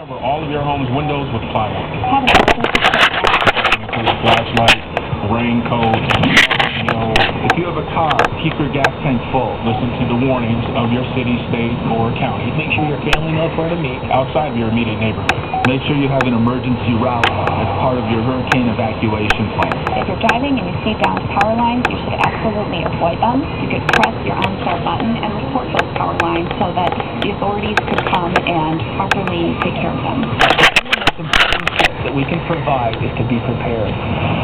Cover all of your home's windows with plywood. Have an emergency kit. Includes flashlight, raincoat, radio. If you have a car, keep your gas tank full. Listen to the warnings of your city, state, or county. Make sure your family knows where to meet. Outside of your immediate neighborhood. Make sure you have an emergency route as part of your hurricane evacuation plan. If you're driving and you see downed power lines, you should absolutely avoid them. You could press your onstar button and report those power lines so that the authorities could come and properly take care of them. The most important tip that we can provide is to be prepared.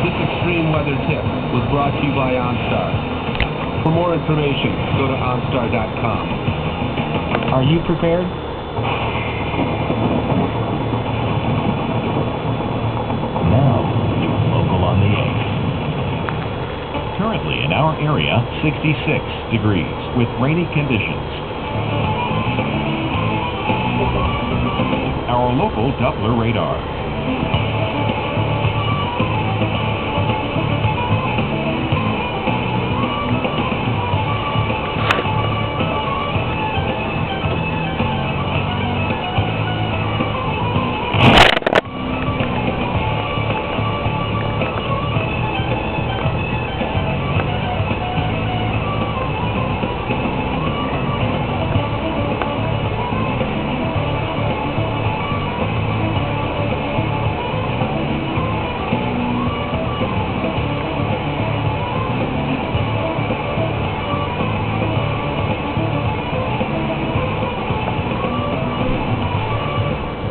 This extreme weather tip was brought to you by OnStar. For more information, go to onstar.com. Are you prepared? Now, news local on the 8th. Currently in our area, 66 degrees with rainy conditions. Our local Doppler radar.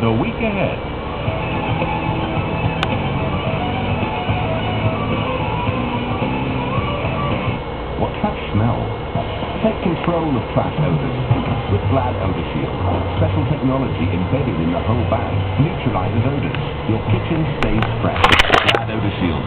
The week ahead. What's that smell? Take control of trash odors with Glad Odor Shield. Special technology embedded in the whole bag neutralizes odors. Your kitchen stays fresh. Glad Odor Shield.